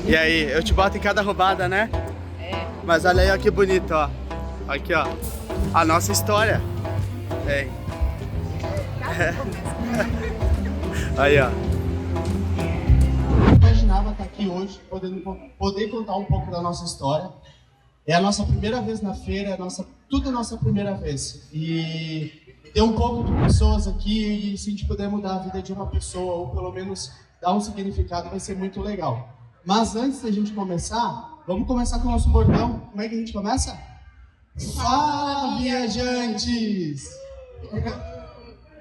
E aí, eu te boto em cada roubada, né? É. Mas olha aí, ó, que bonito, ó. Aqui, ó. A nossa história. É. Aí, ó. Imaginava estar aqui hoje, poder contar um pouco da nossa história. É a nossa primeira vez na feira, tudo é a nossa primeira vez. E ter um pouco de pessoas aqui, e se a gente puder mudar a vida de uma pessoa, ou pelo menos dar um significado, vai ser muito legal. Mas antes da gente começar, vamos começar com o nosso bordão. Como é que a gente começa? Fala, viajantes!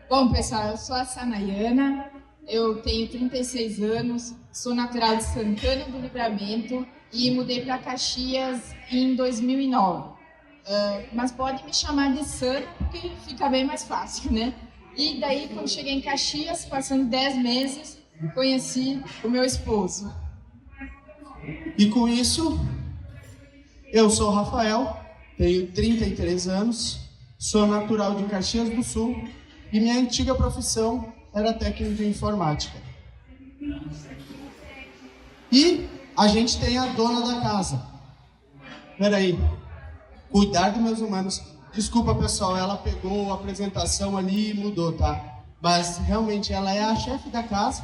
Bom, pessoal, eu sou a Sanayana, eu tenho 36 anos, sou natural de Santana do Livramento e mudei para Caxias em 2009. Mas pode me chamar de Sana, porque fica bem mais fácil, né? E daí, quando cheguei em Caxias, passando 10 meses, conheci o meu esposo. E com isso, eu sou o Rafael, tenho 33 anos, sou natural de Caxias do Sul e minha antiga profissão era técnico em informática. E a gente tem a dona da casa. Peraí, cuidar dos meus humanos. Desculpa, pessoal, ela pegou a apresentação ali e mudou, tá? Mas realmente ela é a chefe da casa.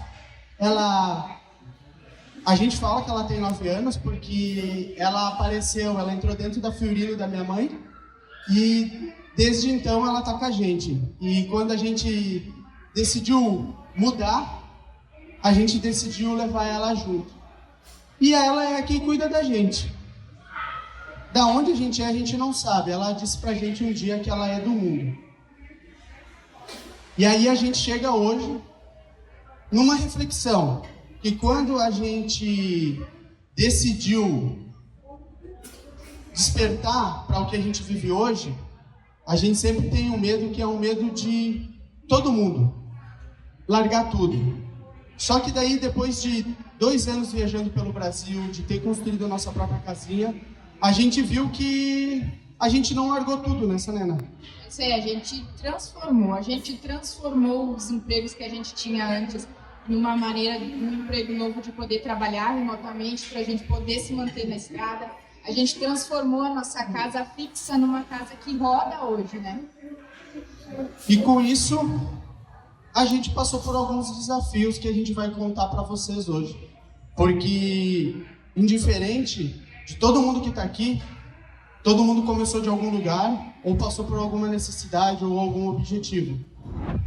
A gente fala que ela tem 9 anos porque ela entrou dentro da Fiorino da minha mãe e desde então ela tá com a gente. E quando a gente decidiu mudar, a gente decidiu levar ela junto. E ela é quem cuida da gente. Da onde a gente não sabe. Ela disse pra gente um dia que ela é do mundo. E aí a gente chega hoje numa reflexão. Que quando a gente decidiu despertar para o que a gente vive hoje, a gente sempre tem um medo que é um medo de todo mundo largar tudo. Só que daí, depois de 2 anos viajando pelo Brasil, de ter construído a nossa própria casinha, a gente viu que a gente não largou tudo, né, Sanena? Isso aí, a gente transformou os empregos que a gente tinha antes numa maneira, um emprego novo de poder trabalhar remotamente para a gente poder se manter na estrada. A gente transformou a nossa casa fixa numa casa que roda hoje, né? E com isso, a gente passou por alguns desafios que a gente vai contar para vocês hoje. Porque, indiferente de todo mundo que está aqui, todo mundo começou de algum lugar, ou passou por alguma necessidade ou algum objetivo.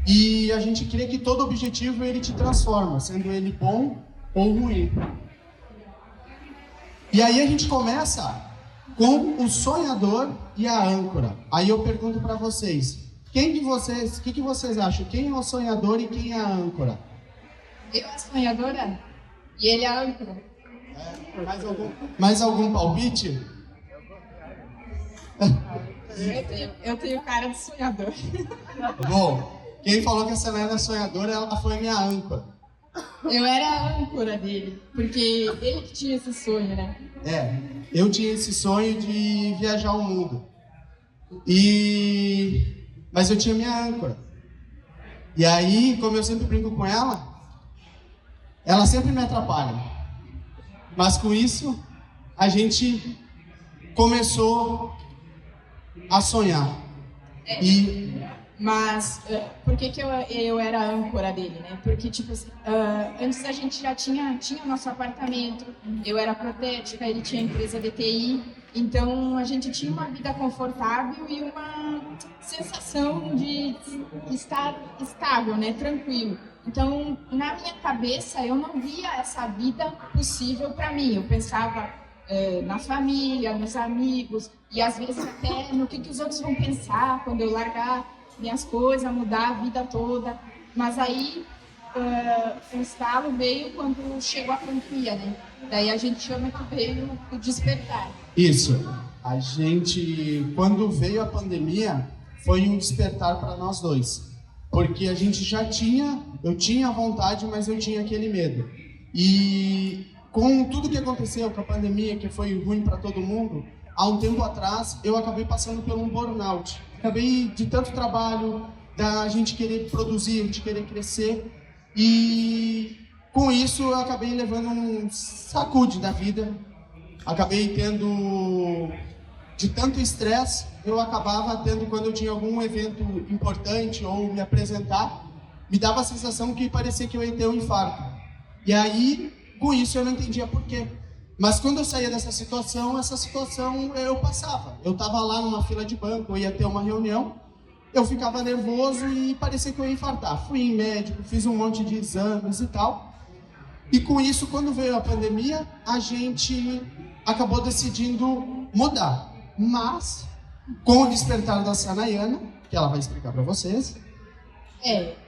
E a gente crê que todo objetivo ele te transforma, sendo ele bom ou ruim. E aí a gente começa com o sonhador e a âncora. Aí eu pergunto para vocês, o que vocês acham? Quem é o sonhador e quem é a âncora? Eu a sonhadora e ele a âncora. Mais algum palpite? Eu tenho cara de sonhador. Bom, quem falou que essa não era sonhadora, ela foi minha âncora. Eu era a âncora dele, porque ele que tinha esse sonho, né? Eu tinha esse sonho de viajar o mundo. Mas eu tinha minha âncora. E aí, como eu sempre brinco com ela sempre me atrapalha. Mas com isso, a gente começou a sonhar. Mas por que eu era a âncora dele, né? Porque, tipo assim, antes a gente já tinha o nosso apartamento, eu era protética, ele tinha empresa de TI, então a gente tinha uma vida confortável e uma sensação de estar estável, né? Tranquilo. Então, na minha cabeça, eu não via essa vida possível para mim. Eu pensava na família, nos amigos, e às vezes até no que os outros vão pensar quando eu largar minhas coisas, mudar a vida toda. Mas aí o estalo veio quando chegou a pandemia, né? Daí a gente chama que veio o despertar. Isso. Quando veio a pandemia, foi um despertar para nós dois. Porque a gente eu tinha vontade, mas eu tinha aquele medo. E com tudo que aconteceu, com a pandemia, que foi ruim para todo mundo, há um tempo atrás eu acabei passando por um burnout. Acabei de tanto trabalho, da gente querer produzir, a gente querer crescer. E Com isso, eu acabei levando um sacude da vida. Acabei tendo, de tanto estresse, eu acabava tendo, quando eu tinha algum evento importante ou me apresentar, me dava a sensação que parecia que eu ia ter um infarto. E aí, com isso, eu não entendia por quê. Mas quando eu saía dessa situação, eu passava. Eu estava lá numa fila de banco, eu ia ter uma reunião, eu ficava nervoso e parecia que eu ia infartar. Fui em médico, fiz um monte de exames e tal. E com isso, quando veio a pandemia, a gente acabou decidindo mudar. Mas, com o despertar da Sanayana, que ela vai explicar para vocês.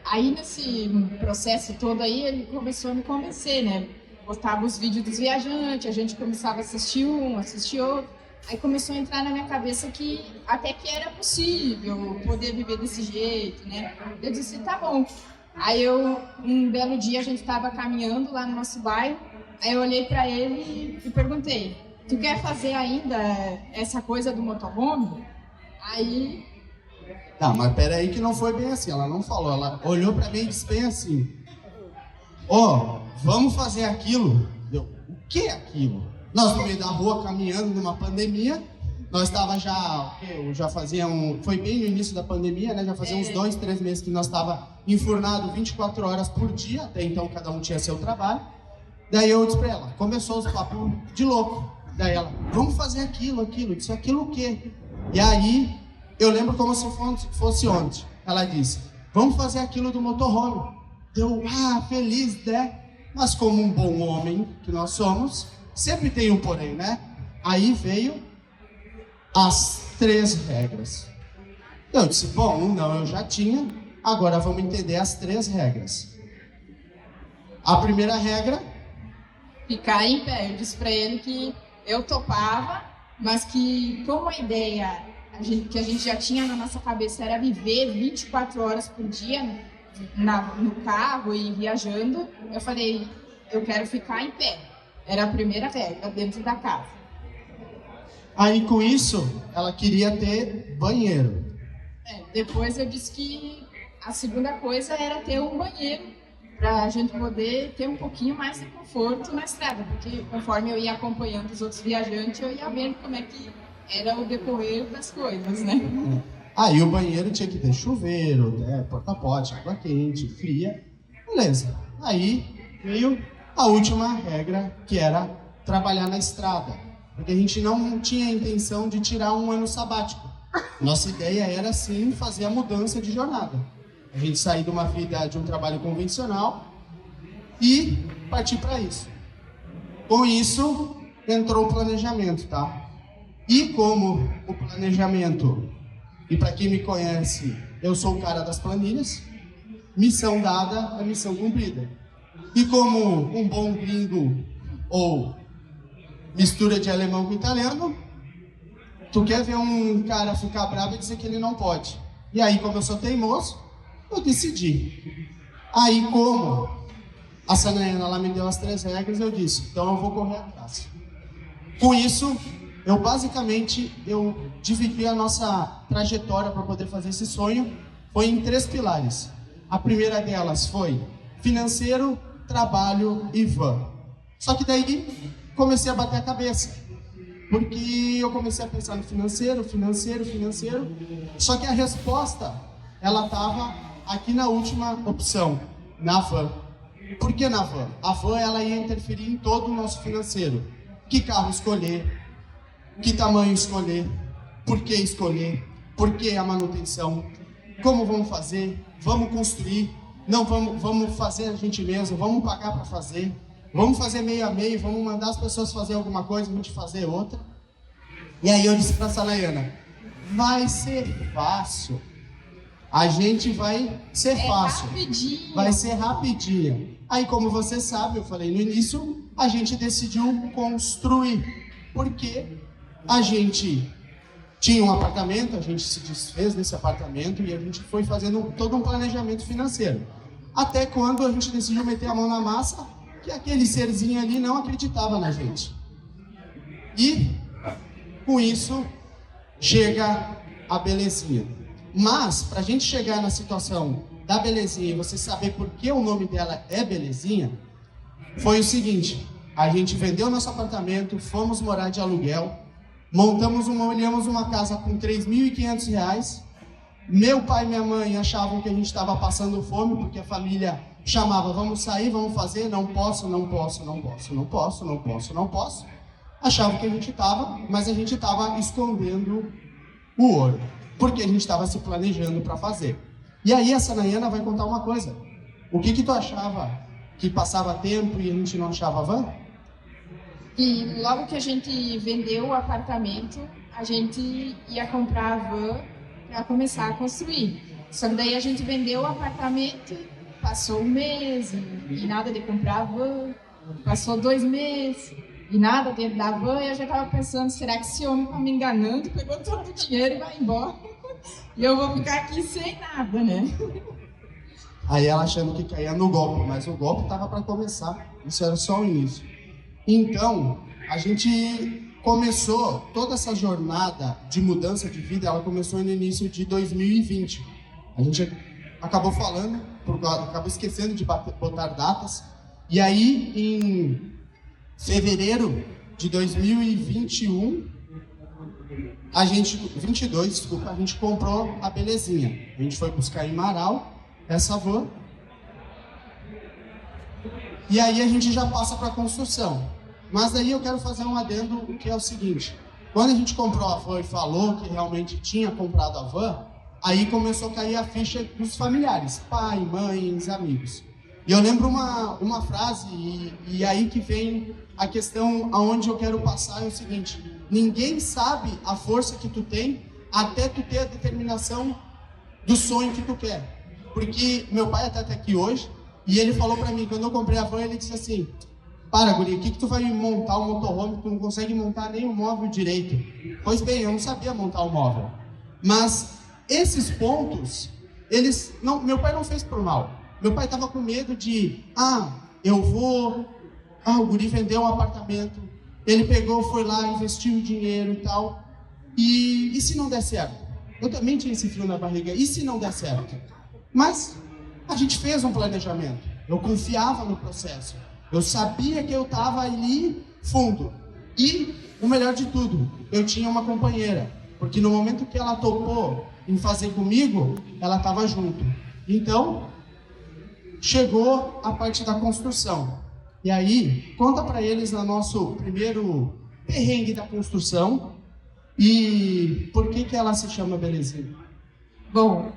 Aí nesse processo todo aí, ele começou a me convencer, né? Postava os vídeos dos viajantes, a gente começava a assistir um, assistir outro. Aí começou a entrar na minha cabeça que até que era possível poder viver desse jeito, né? Eu disse, tá bom. Aí um belo dia, a gente estava caminhando lá no nosso bairro, aí eu olhei para ele e perguntei, tu quer fazer ainda essa coisa do motorhome? Aí... Não, mas peraí que não foi bem assim, ela não falou, ela olhou para mim e disse bem assim, vamos fazer aquilo. O que é aquilo? Nós no meio da rua, caminhando numa pandemia, nós estava foi bem no início da pandemia, né? Já fazia uns 2, 3 meses que nós estava enfurnado 24 horas por dia, até então cada um tinha seu trabalho. Daí eu disse para ela, começou os papos de louco. Daí ela, vamos fazer aquilo. Eu disse, aquilo o quê? E aí, eu lembro como se fosse ontem. Ela disse, vamos fazer aquilo do motorhome. Eu, feliz, né? Mas como um bom homem que nós somos, sempre tem um porém, né? Aí veio as 3 regras. Eu disse, eu já tinha, agora vamos entender as 3 regras. A primeira regra... Ficar em pé. Eu disse para ele que eu topava, mas que como a ideia que a gente já tinha na nossa cabeça era viver 24 horas por dia no carro e viajando, eu falei, eu quero ficar em pé. Era a primeira regra dentro da casa. Aí com isso, ela queria ter banheiro. Depois eu disse que a segunda coisa era ter um banheiro para a gente poder ter um pouquinho mais de conforto na estrada, porque conforme eu ia acompanhando os outros viajantes, eu ia vendo como é que era o decorrer das coisas, né? Aí o banheiro tinha que ter chuveiro, porta-pote, água quente, fria, beleza. Aí veio a última regra, que era trabalhar na estrada, porque a gente não tinha a intenção de tirar um ano sabático. Nossa ideia era, sim, fazer a mudança de jornada. A gente sair de uma vida, de um trabalho convencional e partir para isso. Com isso, entrou o planejamento, tá? E como o planejamento, e para quem me conhece, eu sou o cara das planilhas, missão dada é missão cumprida. E como um bom gringo, ou mistura de alemão com italiano, tu quer ver um cara ficar bravo e dizer que ele não pode. E aí, como eu sou teimoso, eu decidi. Aí, como a Sanayana ela me deu as 3 regras, eu disse, então eu vou correr atrás. Com isso, eu dividi a nossa trajetória para poder fazer esse sonho, foi em 3 pilares. A primeira delas foi financeiro, trabalho e van. Só que daí comecei a bater a cabeça, porque eu comecei a pensar no financeiro, só que a resposta, ela estava aqui na última opção, na van. Por que na van? A van ela ia interferir em todo o nosso financeiro. Que carro escolher, que tamanho escolher, por que a manutenção, como vamos fazer, vamos construir, não vamos fazer a gente mesmo, vamos pagar para fazer, vamos fazer meio a meio, vamos mandar as pessoas fazer alguma coisa, a gente fazer outra. E aí eu disse para a Sanayana, vai ser fácil. A gente vai ser fácil. Rapidinho. Vai ser rapidinho. Aí, como você sabe, eu falei no início, a gente decidiu construir. Porque a gente tinha um apartamento, a gente se desfez desse apartamento e a gente foi fazendo todo um planejamento financeiro. Até quando a gente decidiu meter a mão na massa, que aquele serzinho ali não acreditava na gente. E, com isso, chega a belezinha. Mas, para a gente chegar na situação da belezinha e você saber por que o nome dela é Belezinha, foi o seguinte: a gente vendeu nosso apartamento, fomos morar de aluguel, olhamos uma casa com R$3.500. Meu pai e minha mãe achavam que a gente estava passando fome, porque a família chamava, vamos sair, vamos fazer, não posso. Achavam que a gente estava, mas a gente estava escondendo o ouro, porque a gente estava se planejando para fazer. E aí a Sanayana vai contar uma coisa. O que tu achava que passava tempo e a gente não achava van? E logo que a gente vendeu o apartamento, a gente ia comprar a van para começar a construir. Só que daí a gente vendeu o apartamento, passou um mês e nada de comprar a van, passou 2 meses e nada dentro da van, e eu já estava pensando, será que esse homem está me enganando, pegou todo o dinheiro e vai embora? E eu vou ficar aqui sem nada, né? Aí ela achando que caía no golpe, mas o golpe estava para começar, isso era só o início. Então, a gente começou toda essa jornada de mudança de vida, ela começou no início de 2020. A gente acabou falando, acabou esquecendo de botar datas, e aí em fevereiro de 2021, a gente comprou a belezinha. A gente foi buscar em Marau essa van. E aí a gente já passa para a construção. Mas daí eu quero fazer um adendo, que é o seguinte: quando a gente comprou a van e falou que realmente tinha comprado a van, aí começou a cair a ficha dos familiares, pai, mães, amigos. E eu lembro uma frase, e aí que vem a questão aonde eu quero passar, é o seguinte: ninguém sabe a força que tu tem até tu ter a determinação do sonho que tu quer. Porque meu pai até está aqui hoje, e ele falou para mim, quando eu comprei a van, ele disse assim: para, guri, o que tu vai montar um motorhome que tu não consegue montar nem o móvel direito? Pois bem, eu não sabia montar o móvel. Mas esses pontos, meu pai não fez por mal. Meu pai estava com medo de, o guri vendeu um apartamento, ele pegou, foi lá, investiu o dinheiro e tal, e se não der certo? Eu também tinha esse frio na barriga, e se não der certo? Mas a gente fez um planejamento, eu confiava no processo, eu sabia que eu estava ali fundo, e o melhor de tudo, eu tinha uma companheira, porque no momento que ela topou em fazer comigo, ela estava junto. Então, chegou a parte da construção. E aí, conta para eles no nosso primeiro perrengue da construção e por que ela se chama Belezinha. Bom,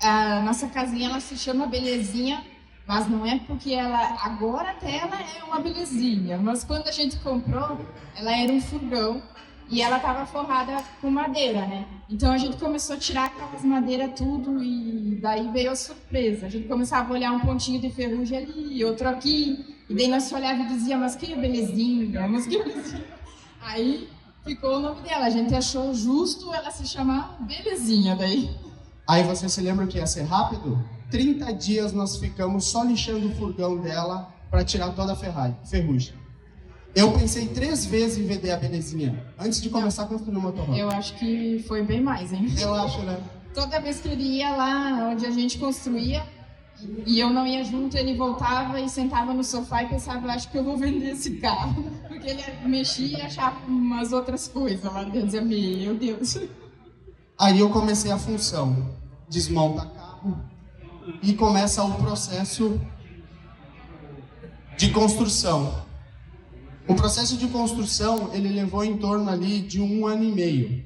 a nossa casinha ela se chama Belezinha, mas não é porque agora até ela é uma belezinha, mas quando a gente comprou, ela era um furgão e ela estava forrada com madeira, né? Então a gente começou a tirar aquelas madeiras tudo e daí veio a surpresa. A gente começava a olhar um pontinho de ferrugem ali, outro aqui, e daí nós olhava e dizia, mas que belezinha, mas que belezinha. Aí ficou o nome dela, a gente achou justo ela se chamar Belezinha daí. Aí você se lembra que ia ser rápido? 30 dias nós ficamos só lixando o furgão dela para tirar toda a ferrugem. Eu pensei 3 vezes em vender a Belezinha antes de começar a construir o motorhome. Eu acho que foi bem mais, hein? Eu acho, né? Toda vez que ele ia lá onde a gente construía e eu não ia junto, ele voltava e sentava no sofá e pensava, acho que eu vou vender esse carro. Porque ele mexia e achava umas outras coisas lá dentro. Dizia, meu Deus. Aí eu comecei a função, desmonta carro e começa o processo de construção. O processo de construção, ele levou em torno ali de 1 ano e meio.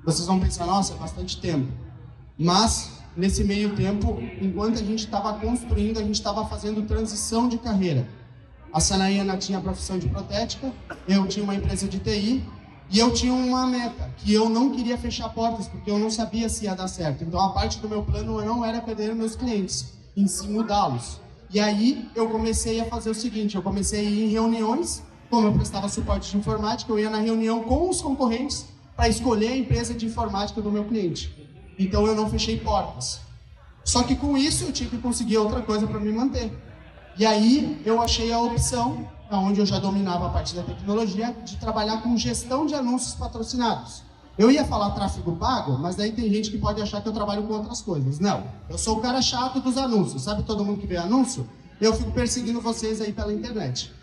Vocês vão pensar, nossa, é bastante tempo. Mas, nesse meio tempo, enquanto a gente estava construindo, a gente estava fazendo transição de carreira. A Sanayana tinha a profissão de protética, eu tinha uma empresa de TI, e eu tinha uma meta, que eu não queria fechar portas, porque eu não sabia se ia dar certo. Então, a parte do meu plano não era perder meus clientes, em si mudá-los. E aí, eu comecei a fazer o seguinte, eu comecei a ir em reuniões. Como eu prestava suporte de informática, eu ia na reunião com os concorrentes para escolher a empresa de informática do meu cliente. Então eu não fechei portas. Só que com isso eu tive que conseguir outra coisa para me manter. E aí eu achei a opção, onde eu já dominava a parte da tecnologia, de trabalhar com gestão de anúncios patrocinados. Eu ia falar tráfego pago, mas daí tem gente que pode achar que eu trabalho com outras coisas. Não, eu sou o cara chato dos anúncios. Sabe todo mundo que vê anúncio? eu fico perseguindo vocês aí pela internet.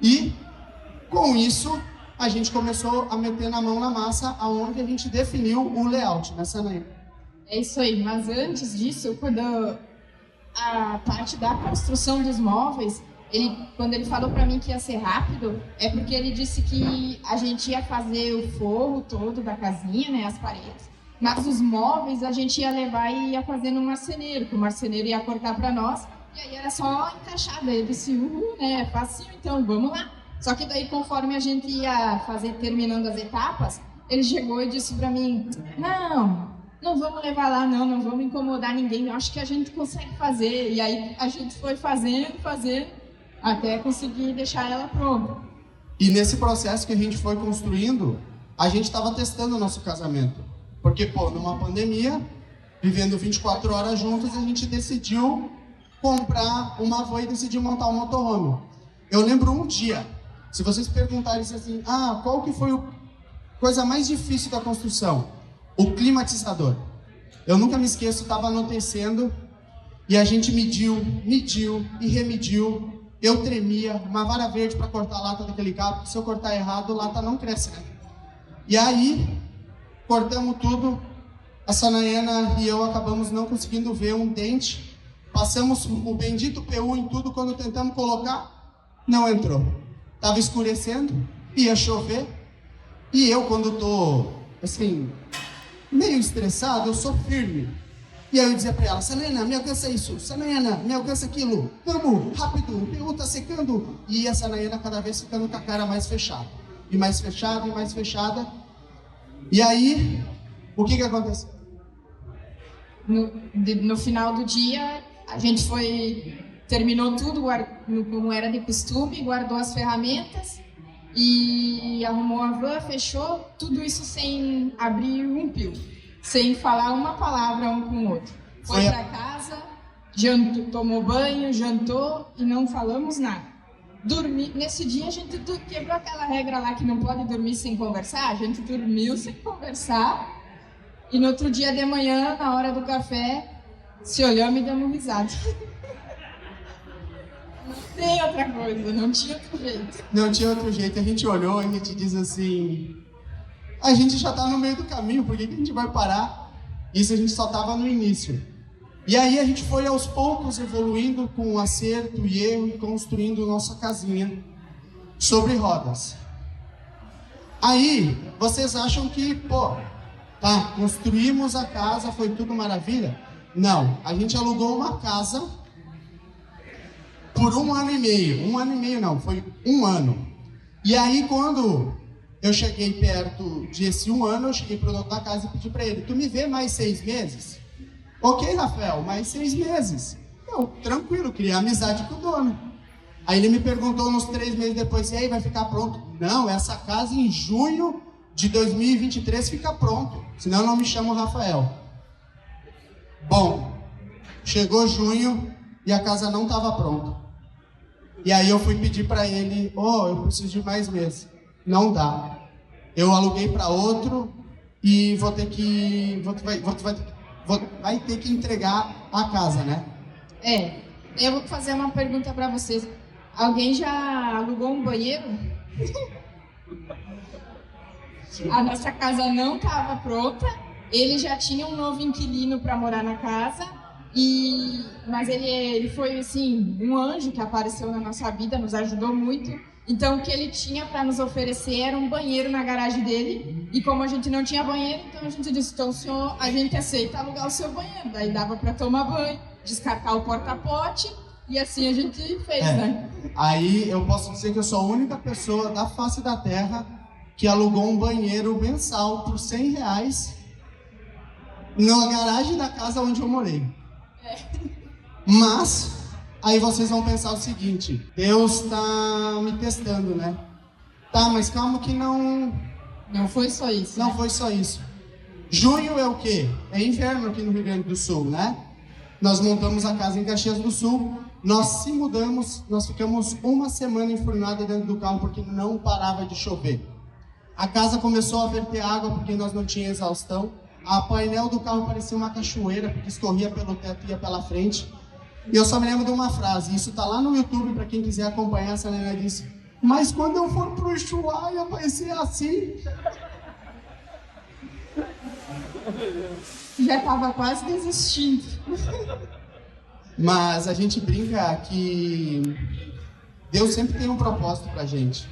E, com isso, a gente começou a meter na mão na massa, aonde a gente definiu o layout, né, Sanaína? É isso aí, mas antes disso, quando a parte da construção dos móveis, quando ele falou para mim que ia ser rápido, é porque ele disse que a gente ia fazer o forro todo da casinha, né, as paredes, mas os móveis a gente ia levar e ia fazer no marceneiro, que o marceneiro ia cortar para nós, e aí era só encaixar. Daí ele disse, né, facinho, então vamos lá. Só que daí, conforme a gente ia terminando as etapas, ele chegou e disse para mim, não vamos levar lá, não vamos incomodar ninguém, eu acho que a gente consegue fazer. E aí a gente foi fazendo, até conseguir deixar ela pronta. E nesse processo que a gente foi construindo, a gente estava testando o nosso casamento. Porque, numa pandemia, vivendo 24 horas juntos, a gente decidiu comprar uma van e decidiu montar um motorhome. Eu lembro um dia, se vocês perguntarem assim, qual que foi a coisa mais difícil da construção? O climatizador. Eu nunca me esqueço, estava anoitecendo e a gente mediu e remediu. Eu tremia, uma vara verde para cortar a lata daquele carro, porque se eu cortar errado, a lata não cresce, né? E aí, cortamos tudo, a Sanaína e eu acabamos não conseguindo ver um dente. Passamos o bendito PU em tudo, quando tentamos colocar, não entrou. Estava escurecendo, ia chover, e eu, quando estou, assim, meio estressado, eu sou firme. E aí eu dizia para ela, Sanaína, me alcança isso, Sanaína, me alcança aquilo, vamos, rápido, o PU está secando. E a Sanaína cada vez ficando com a cara mais fechada. E mais fechada, e mais fechada. E aí, o que aconteceu? No final do dia, a gente terminou tudo como era de costume, guardou as ferramentas e arrumou a van, fechou, tudo isso sem abrir um pio, sem falar uma palavra um com o outro. Foi para casa, jantou, tomou banho, jantou e não falamos nada. Nesse dia a gente quebrou aquela regra lá que não pode dormir sem conversar, a gente dormiu sem conversar e no outro dia de manhã, na hora do café, se olhamos e damos risada. Não tem outra coisa, não tinha outro jeito. Não tinha outro jeito, a gente olhou e a gente diz assim, a gente já está no meio do caminho, por que a gente vai parar? Isso a gente só estava no início. E aí a gente foi aos poucos evoluindo com acerto e erro e construindo nossa casinha sobre rodas. Aí vocês acham que, construímos a casa, foi tudo maravilha? Não, a gente alugou uma casa por 1 ano e meio. 1 ano e meio não, foi 1 ano. E aí quando eu cheguei perto desse 1 ano, eu cheguei para o dono da casa e pedi para ele, tu me vê mais 6 meses? Ok, Rafael, mais 6 meses. Eu, tranquilo, criei amizade com o dono. Aí ele me perguntou uns 3 meses depois, e aí, vai ficar pronto? Não, essa casa em junho de 2023 fica pronto, senão eu não me chamo Rafael. Bom, chegou junho e a casa não estava pronta. E aí eu fui pedir para ele, eu preciso de mais meses. Não dá. Eu aluguei para outro e vai ter que entregar a casa, né? Eu vou fazer uma pergunta para vocês. Alguém já alugou um banheiro? A nossa casa não estava pronta. Ele já tinha um novo inquilino para morar na casa. Mas ele foi assim, um anjo que apareceu na nossa vida, nos ajudou muito. Então o que ele tinha para nos oferecer era um banheiro na garagem dele. E como a gente não tinha banheiro, então a gente disse, então senhor, a gente aceita alugar o seu banheiro. Daí dava para tomar banho, descartar o porta-pote e assim a gente fez, né? Aí eu posso dizer que eu sou a única pessoa da face da terra que alugou um banheiro mensal por R$100 na garagem da casa onde eu morei. Mas aí vocês vão pensar o seguinte, Deus está me testando, né? Tá, mas calma que não foi só isso. Não foi só isso. Junho é o quê? É inverno aqui no Rio Grande do Sul, né? Nós montamos a casa em Caxias do Sul, nós se mudamos, nós ficamos 1 semana enfurnada dentro do carro porque não parava de chover. A casa começou a verter água porque nós não tínhamos exaustão. A painel do carro parecia uma cachoeira porque escorria pelo teto e ia pela frente. E eu só me lembro de uma frase, isso tá lá no YouTube para quem quiser acompanhar. Essa Helena disse: mas quando eu for pro Ushuaia vai ser assim. Já estava quase desistindo. Mas a gente brinca que Deus sempre tem um propósito pra gente.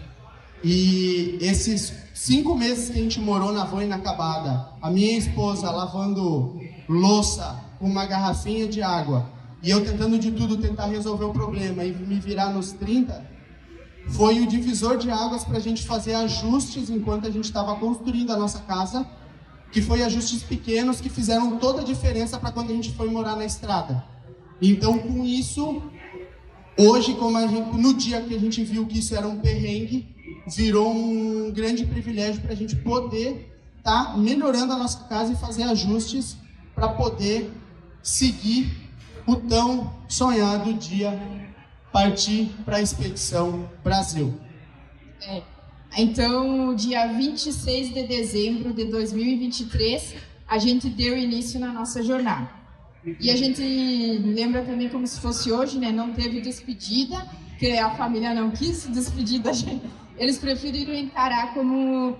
E esses 5 meses que a gente morou na van inacabada, a minha esposa lavando louça com uma garrafinha de água, e eu tentando de tudo tentar resolver o problema e me virar nos 30, foi o divisor de águas para a gente fazer ajustes enquanto a gente estava construindo a nossa casa, que foi ajustes pequenos que fizeram toda a diferença para quando a gente foi morar na estrada. Então, com isso, hoje, no dia que a gente viu que isso era um perrengue, virou um grande privilégio para a gente poder estar melhorando a nossa casa e fazer ajustes para poder seguir o tão sonhado dia partir para a Expedição Brasil. Então, dia 26 de dezembro de 2023, a gente deu início na nossa jornada. E a gente lembra também como se fosse hoje, né? Não teve despedida, porque a família não quis se despedir da gente. Eles preferiram encarar como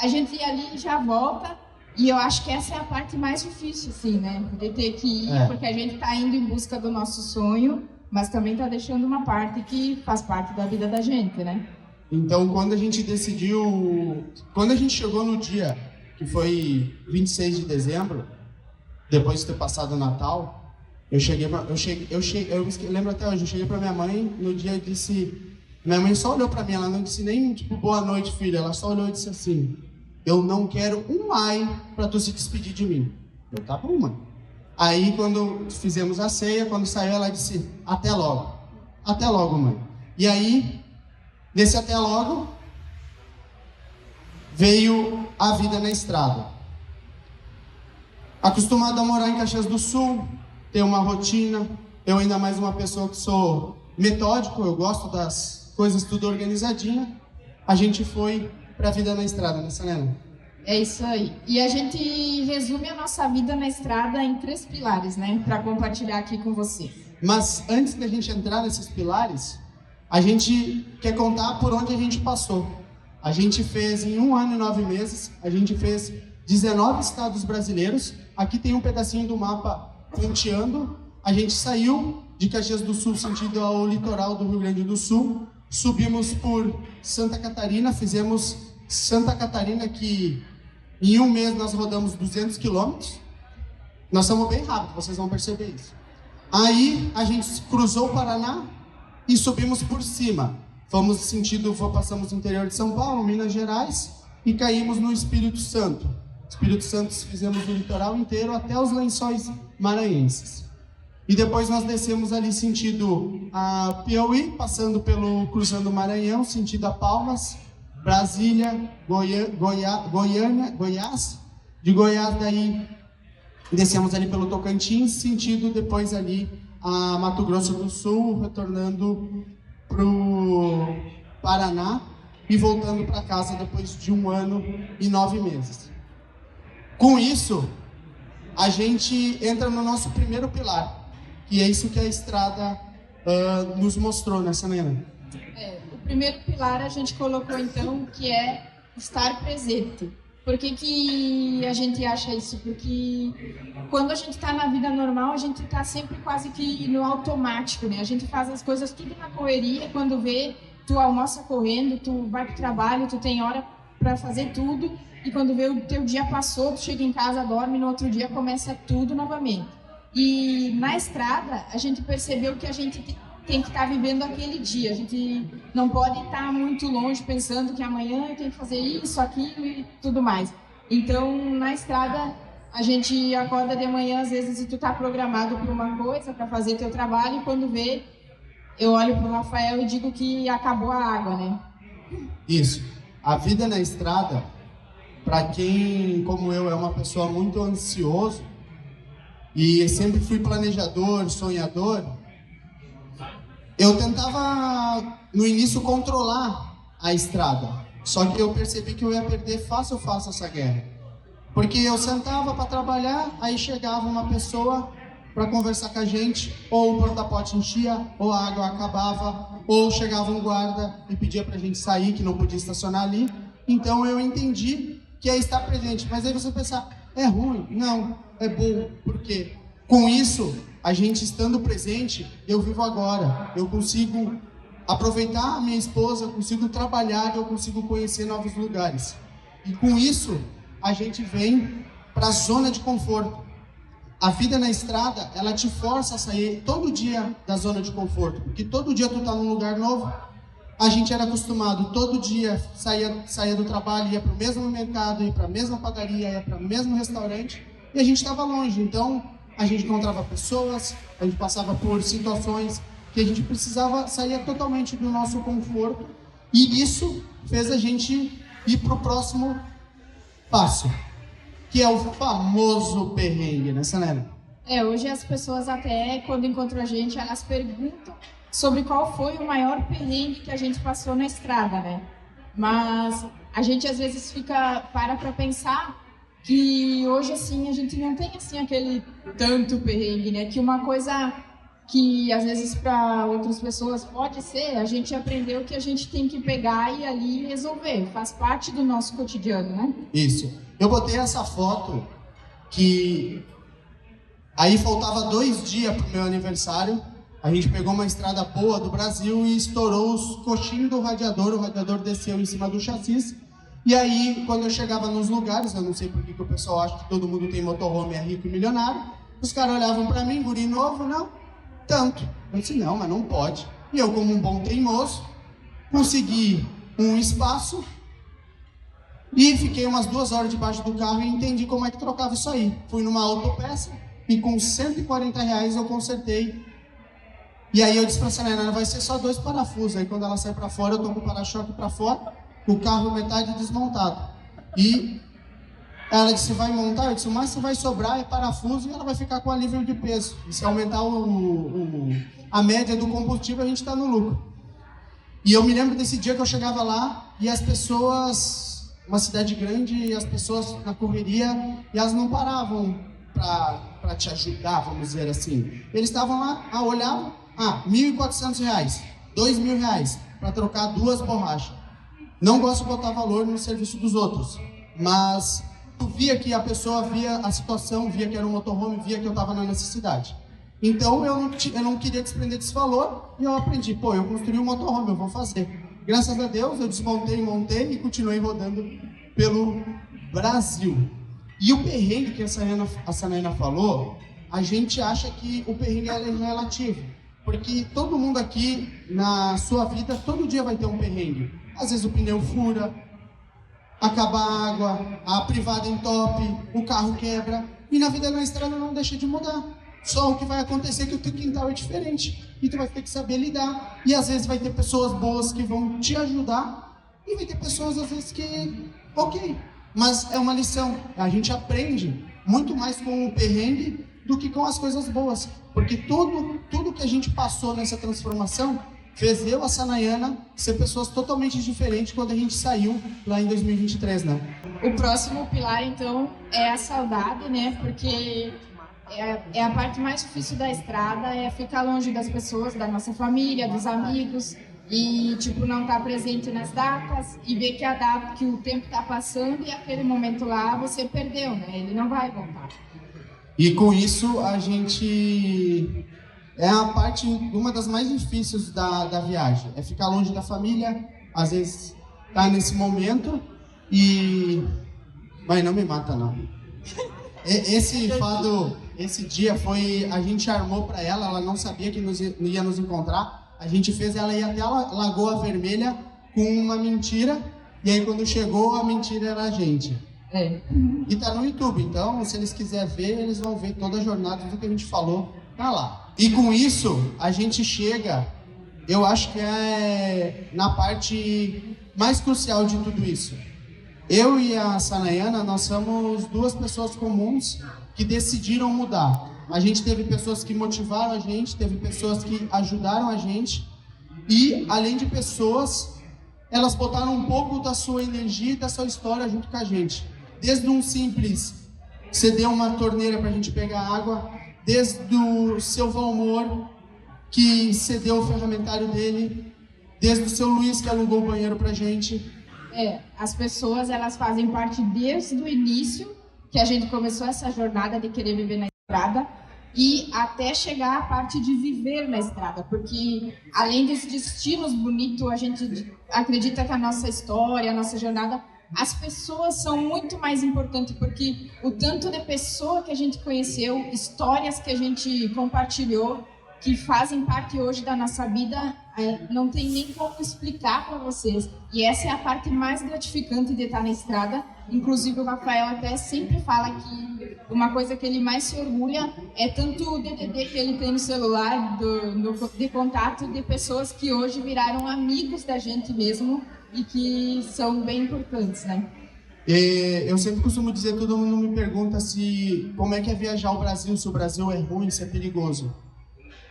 a gente ir ali e já volta. E eu acho que essa é a parte mais difícil, assim, né? De ter que ir, porque a gente está indo em busca do nosso sonho, mas também está deixando uma parte que faz parte da vida da gente, né? Então, quando a gente chegou no dia, que foi 26 de dezembro, depois de ter passado o Natal, eu lembro até hoje, eu cheguei pra minha mãe no dia e disse, minha mãe só olhou pra mim, ela não disse nem tipo, boa noite, filha, ela só olhou e disse assim: eu não quero um ai pra tu se despedir de mim. Eu, tá bom, mãe. Aí, quando fizemos a ceia, quando saiu, ela disse, até logo. Até logo, mãe. E aí, nesse até logo, veio a vida na estrada. Acostumado a morar em Caxias do Sul, ter uma rotina, eu ainda mais uma pessoa que sou metódico, eu gosto das coisas tudo organizadinha, a gente foi para a vida na estrada, né, Selena? É isso aí. E a gente resume a nossa vida na estrada em 3 pilares, né, para compartilhar aqui com você. Mas antes da gente entrar nesses pilares, a gente quer contar por onde a gente passou. A gente fez, em 1 ano e 9 meses, a gente fez 19 estados brasileiros. Aqui tem um pedacinho do mapa ponteando. A gente saiu de Caxias do Sul, sentido ao litoral do Rio Grande do Sul. Subimos por Santa Catarina, fizemos Santa Catarina, que em 1 mês nós rodamos 200 quilômetros. Nós somos bem rápidos, vocês vão perceber isso. Aí a gente cruzou o Paraná e subimos por cima. Passamos no interior de São Paulo, Minas Gerais, e caímos no Espírito Santo. Espírito Santo fizemos o litoral inteiro até os Lençóis Maranhenses. E depois nós descemos ali sentido a Piauí, cruzando o Maranhão, sentido a Palmas, Brasília, Goiânia, Goiás. De Goiás daí descemos ali pelo Tocantins, sentido depois ali a Mato Grosso do Sul, retornando para o Paraná e voltando para casa depois de 1 ano e 9 meses. Com isso, a gente entra no nosso primeiro pilar, que é isso que a estrada nos mostrou, né, Selena? O primeiro pilar a gente colocou, então, que é estar presente. Por que a gente acha isso? Porque quando a gente está na vida normal, a gente está sempre quase que no automático, né? A gente faz as coisas tudo na correria, quando vê, tu almoça correndo, tu vai pro trabalho, tu tem hora para fazer tudo, e quando vê o teu dia passou, tu chega em casa, dorme, no outro dia começa tudo novamente. E na estrada, a gente percebeu que a gente tem que estar vivendo aquele dia. A gente não pode estar muito longe pensando que amanhã eu tenho que fazer isso, aquilo e tudo mais. Então, na estrada, a gente acorda de manhã, às vezes, e tu tá programado para uma coisa, para fazer teu trabalho, e quando vê, eu olho pro Rafael e digo que acabou a água, né? Isso. A vida na estrada, para quem, como eu, é uma pessoa muito ansioso, e sempre fui planejador, sonhador, eu tentava, no início, controlar a estrada. Só que eu percebi que eu ia perder fácil essa guerra. Porque eu sentava para trabalhar, aí chegava uma pessoa para conversar com a gente, ou o porta-pote enchia, ou a água acabava, ou chegava um guarda e pedia para a gente sair, que não podia estacionar ali. Então eu entendi que é estar presente. Mas aí você pensar, é ruim? Não, é bom. Por quê? Com isso, a gente estando presente, eu vivo agora. Eu consigo aproveitar a minha esposa, eu consigo trabalhar, eu consigo conhecer novos lugares. E com isso, a gente vem para a zona de conforto. A vida na estrada, ela te força a sair todo dia da zona de conforto. Porque todo dia tu tá num lugar novo. A gente era acostumado, todo dia saía do trabalho, ia para o mesmo mercado, ia para a mesma padaria, ia para o mesmo restaurante. E a gente estava longe, então a gente encontrava pessoas, a gente passava por situações que a gente precisava sair totalmente do nosso conforto. E isso fez a gente ir para o próximo passo, que é o famoso perrengue, né, Sanela? Hoje as pessoas até, quando encontram a gente, elas perguntam sobre qual foi o maior perrengue que a gente passou na estrada, né? Mas a gente às vezes para pensar que hoje, assim, a gente não tem, assim, aquele tanto perrengue, né? Que uma coisa que às vezes para outras pessoas pode ser, a gente aprendeu que a gente tem que pegar e ali resolver, faz parte do nosso cotidiano, né? Isso. Eu botei essa foto que aí faltava 2 dias pro meu aniversário. A gente pegou uma estrada boa do Brasil e estourou os coxinhos do radiador. O radiador desceu em cima do chassi. E aí, quando eu chegava nos lugares, eu não sei por que o pessoal acha que todo mundo tem motorhome, é rico e milionário. Os caras olhavam pra mim, guri novo, não, tanto. Eu disse, não, mas não pode. E eu, como um bom teimoso, consegui um espaço e fiquei umas 2 horas debaixo do carro e entendi como é que trocava isso aí. Fui numa autopeça e com R$140 eu consertei. E aí eu disse pra Selena, vai ser só 2 parafusos. Aí quando ela sai pra fora, eu tô com o para-choque pra fora, o carro metade desmontado. E ela disse, vai montar? Eu disse, o mais que vai sobrar é parafuso e ela vai ficar com alívio de peso. E se aumentar a média do combustível, a gente tá no lucro. E eu me lembro desse dia que eu chegava lá e as pessoas, uma cidade grande, e as pessoas na correria, e elas não paravam para te ajudar, vamos dizer assim. Eles estavam lá, olhavam, R$1.400, R$2.000 para trocar 2 borrachas. Não gosto de botar valor no serviço dos outros, mas tu via que a pessoa via a situação, via que era um motorhome, via que eu estava na necessidade. Então eu não queria desprender desse valor e eu aprendi, eu construí um motorhome, eu vou fazer. Graças a Deus eu desmontei, montei e continuei rodando pelo Brasil. E o perrengue que a Sanaína falou, a gente acha que o perrengue é relativo. Porque todo mundo aqui, na sua vida, todo dia vai ter um perrengue. Às vezes o pneu fura, acaba a água, a privada entope, o carro quebra. E na vida na estrada não deixa de mudar. Só o que vai acontecer é que o teu quintal é diferente. E tu vai ter que saber lidar. E às vezes vai ter pessoas boas que vão te ajudar. E vai ter pessoas às vezes que, mas é uma lição. A gente aprende muito mais com o perrengue do que com as coisas boas. Porque tudo que a gente passou nessa transformação fez eu, a Sanayana, ser pessoas totalmente diferentes quando a gente saiu lá em 2023, né? O próximo pilar, então, é a saudade, né? Porque é a parte mais difícil da estrada, é ficar longe das pessoas, da nossa família, dos amigos. E, não estar presente nas datas e ver que o tempo está passando e aquele momento lá você perdeu, né? Ele não vai voltar. E com isso, a gente... É a parte, uma das mais difíceis da viagem. É ficar longe da família, às vezes tá nesse momento e... Mas não me mata, não. Esse dia foi... A gente armou para ela não sabia que ia nos encontrar. A gente fez ela ir até a Lagoa Vermelha com uma mentira, e aí quando chegou, a mentira era a gente. E tá no YouTube, então se eles quiserem ver, eles vão ver toda a jornada, tudo que a gente falou, tá lá. E com isso, a gente chega, eu acho que é na parte mais crucial de tudo isso. Eu e a Sanayana, nós somos 2 pessoas comuns que decidiram mudar. A gente teve pessoas que motivaram a gente, teve pessoas que ajudaram a gente. E, além de pessoas, elas botaram um pouco da sua energia e da sua história junto com a gente. Desde um simples ceder uma torneira para a gente pegar água, desde o seu Valmor, que cedeu o ferramentário dele, desde o seu Luiz, que alugou o banheiro pra gente. As pessoas, elas fazem parte desde o início, que a gente começou essa jornada de querer viver na estrada, e até chegar à parte de viver na estrada, porque além dos destinos bonitos, a gente acredita que a nossa história, a nossa jornada, as pessoas são muito mais importantes, porque o tanto de pessoa que a gente conheceu, histórias que a gente compartilhou, que fazem parte hoje da nossa vida, não tem nem como explicar para vocês. E essa é a parte mais gratificante de estar na estrada. Inclusive o Rafael até sempre fala que uma coisa que ele mais se orgulha é tanto o DDD que ele tem no celular, de contato de pessoas que hoje viraram amigos da gente mesmo e que são bem importantes, né? Eu sempre costumo dizer, todo mundo me pergunta como é que é viajar o Brasil, se o Brasil é ruim, se é perigoso.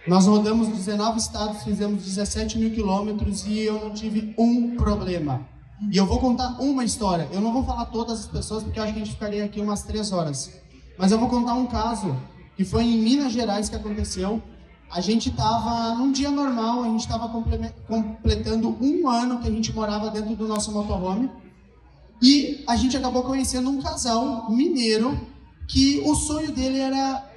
Nós rodamos 19 estados, fizemos 17 mil quilômetros e eu não tive um problema. E eu vou contar uma história. Eu não vou falar todas as pessoas, porque eu acho que a gente ficaria aqui umas 3 horas. Mas eu vou contar um caso que foi em Minas Gerais que aconteceu. A gente estava, num dia normal, a gente estava completando 1 ano que a gente morava dentro do nosso motorhome. E a gente acabou conhecendo um casal mineiro que o sonho dele era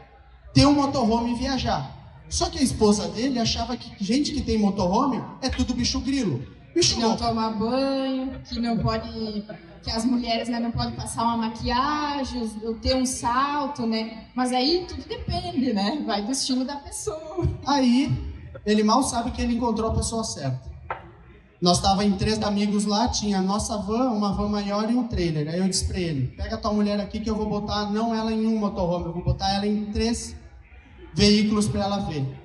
ter um motorhome e viajar. Só que a esposa dele achava que gente que tem motorhome é tudo bicho grilo. Bicho que não toma banho, que não pode, que as mulheres, né, não podem passar uma maquiagem, ou ter um salto, né? Mas aí tudo depende, né? Vai do estilo da pessoa. Aí ele mal sabe que ele encontrou a pessoa certa. Nós estávamos em 3 amigos lá, tinha a nossa van, uma van maior e um trailer. Aí eu disse para ele: pega a tua mulher aqui que eu vou botar não ela em um motorhome, eu vou botar ela em 3 veículos para ela ver.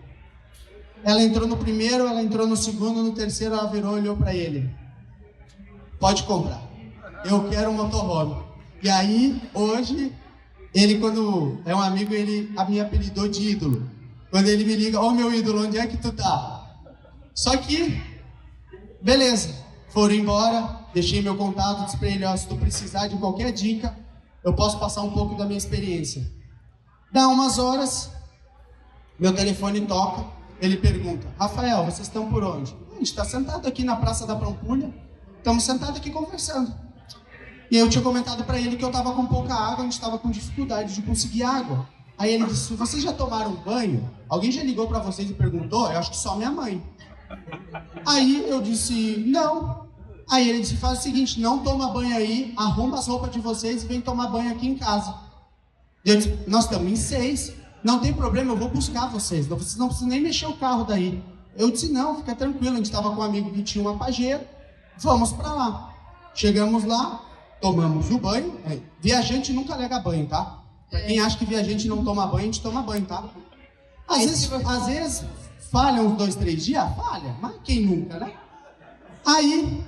Ela entrou no primeiro, ela entrou no segundo, no terceiro ela virou e olhou para ele: pode comprar, eu quero um motorhome. E aí, hoje, ele, quando é um amigo, ele me apelidou de ídolo. Quando ele me liga: ô meu ídolo, onde é que tu tá? Só que, beleza, foram embora, deixei meu contato, disse para ele: ó, se tu precisar de qualquer dica, eu posso passar um pouco da minha experiência. Dá umas horas, meu telefone toca, ele pergunta: Rafael, vocês estão por onde? A gente está sentado aqui na Praça da Pampulha, estamos sentados aqui conversando. E eu tinha comentado para ele que eu estava com pouca água, a gente estava com dificuldade de conseguir água. Aí ele disse: vocês já tomaram banho? Alguém já ligou para vocês e perguntou? Eu acho que só minha mãe. Aí eu disse: não. Aí ele disse: faz o seguinte, não toma banho aí, arruma as roupas de vocês e vem tomar banho aqui em casa. Eu disse: nós estamos em 6. Não tem problema, eu vou buscar vocês. Vocês não precisam nem mexer o carro daí. Eu disse: não, fica tranquilo. A gente estava com um amigo que tinha uma Pajero. Vamos para lá. Chegamos lá, tomamos o banho. Viajante nunca nega banho, tá? Pra quem acha que viajante não toma banho, a gente toma banho, tá? Às vezes falha uns 2, 3 dias, falha. Mas quem nunca, né? Aí,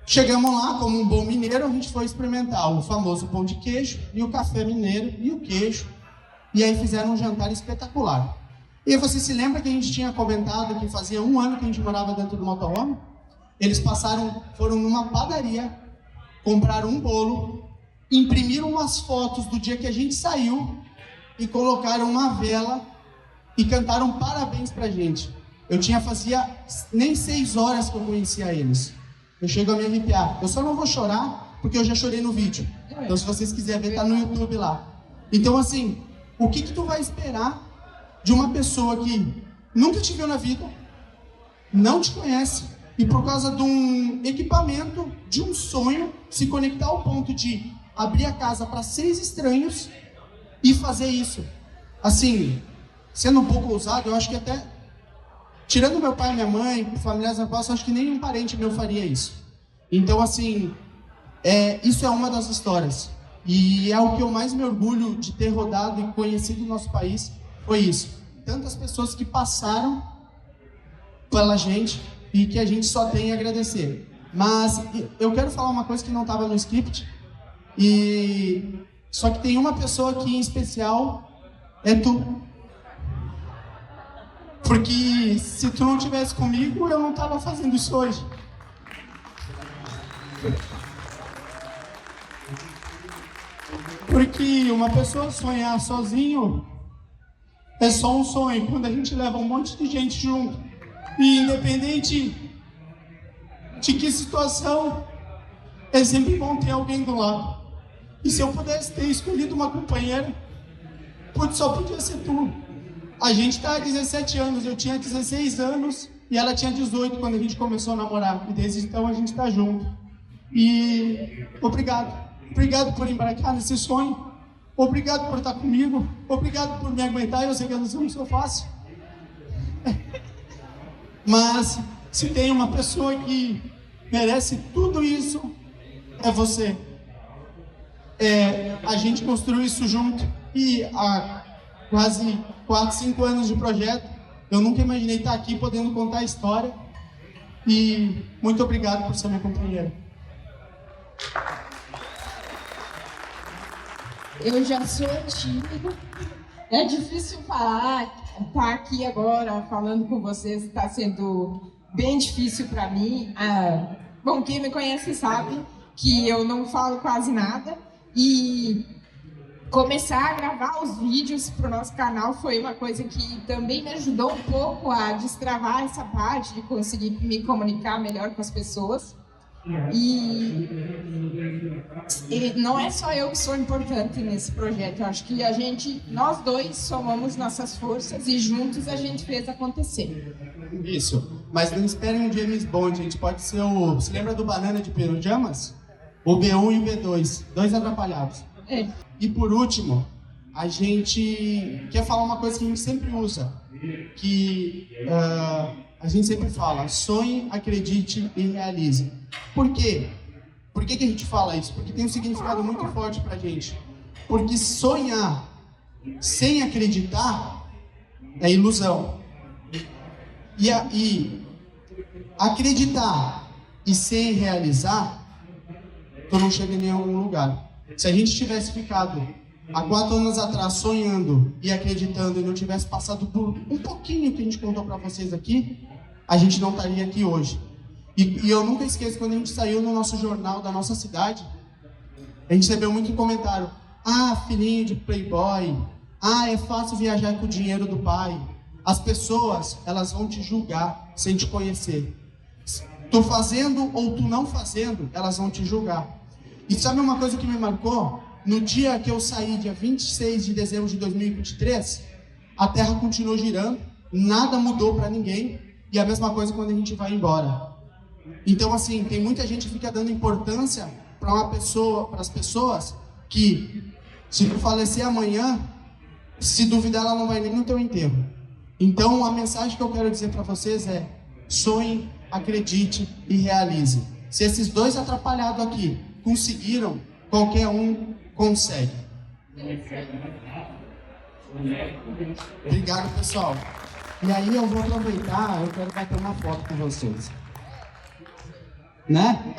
chegamos lá, como um bom mineiro, a gente foi experimentar o famoso pão de queijo e o café mineiro e o queijo. E aí fizeram um jantar espetacular. E você se lembra que a gente tinha comentado que fazia 1 ano que a gente morava dentro do motorhome? Eles foram numa padaria, compraram um bolo, imprimiram umas fotos do dia que a gente saiu e colocaram uma vela e cantaram parabéns pra gente. Fazia nem 6 horas que eu conhecia eles. Eu chego a me arrepiar. Eu só não vou chorar porque eu já chorei no vídeo. Então se vocês quiserem ver, tá no YouTube lá. Então assim, o que tu vai esperar de uma pessoa que nunca te viu na vida, não te conhece, e por causa de um equipamento, de um sonho, se conectar ao ponto de abrir a casa para 6 estranhos e fazer isso? Assim, sendo um pouco ousado, eu acho que até, tirando meu pai e minha mãe, familiares da eu acho que nenhum parente meu faria isso. Então assim, isso é uma das histórias. E é o que eu mais me orgulho de ter rodado e conhecido o nosso país, foi isso. Tantas pessoas que passaram pela gente e que a gente só tem a agradecer. Mas eu quero falar uma coisa que não estava no script, só que tem uma pessoa aqui em especial, é tu. Porque se tu não estivesse comigo, eu não estava fazendo isso hoje. Porque uma pessoa sonhar sozinho é só um sonho quando a gente leva um monte de gente junto. E independente de que situação, é sempre bom ter alguém do lado. E se eu pudesse ter escolhido uma companheira, só podia ser tu. A gente tá há 17 anos, eu tinha 16 anos e ela tinha 18 quando a gente começou a namorar. E desde então a gente tá junto. E obrigado. Obrigado por embarcar nesse sonho. Obrigado por estar comigo. Obrigado por me aguentar. Eu sei que eu não sou fácil. Mas se tem uma pessoa que merece tudo isso, é você. A gente construiu isso junto. E há quase 4, 5 anos de projeto, eu nunca imaginei estar aqui podendo contar a história. E muito obrigado por ser minha companheira. Eu já sou tímido. É difícil falar. Estar aqui agora falando com vocês está sendo bem difícil para mim. Bom, quem me conhece sabe que eu não falo quase nada. E começar a gravar os vídeos para o nosso canal foi uma coisa que também me ajudou um pouco a destravar essa parte de conseguir me comunicar melhor com as pessoas. E não é só eu que sou importante nesse projeto. Eu acho que nós dois somamos nossas forças e juntos a gente fez acontecer. Isso. Mas não esperem um James Bond. A gente pode ser o... Você lembra do Banana de Pijamas? O B1 e o B2. 2 atrapalhados. E por último, a gente quer falar uma coisa que a gente sempre usa. Que a gente sempre fala. Sonhe, acredite e realize. Por quê? Por que a gente fala isso? Porque tem um significado muito forte pra gente. Porque sonhar sem acreditar é ilusão. E acreditar e sem realizar, tu não chega em nenhum lugar. Se a gente tivesse ficado há 4 anos atrás sonhando e acreditando e não tivesse passado por um pouquinho que a gente contou pra vocês aqui, a gente não estaria aqui hoje. E eu nunca esqueço quando a gente saiu no nosso jornal da nossa cidade, a gente recebeu muito comentário. Filhinho de playboy. É fácil viajar com o dinheiro do pai. As pessoas, elas vão te julgar sem te conhecer. Tu fazendo ou tu não fazendo, elas vão te julgar. E sabe uma coisa que me marcou? No dia que eu saí, dia 26 de dezembro de 2023, a Terra continuou girando, nada mudou para ninguém, e a mesma coisa quando a gente vai embora. Então, assim, tem muita gente que fica dando importância para as pessoas que, se tu falecer amanhã, se duvidar, ela não vai nem no teu enterro. Então, a mensagem que eu quero dizer para vocês é: sonhe, acredite e realize. Se esses 2 atrapalhados aqui conseguiram, qualquer um consegue. Obrigado, pessoal. E aí eu vou aproveitar, eu quero bater uma foto com vocês. Né?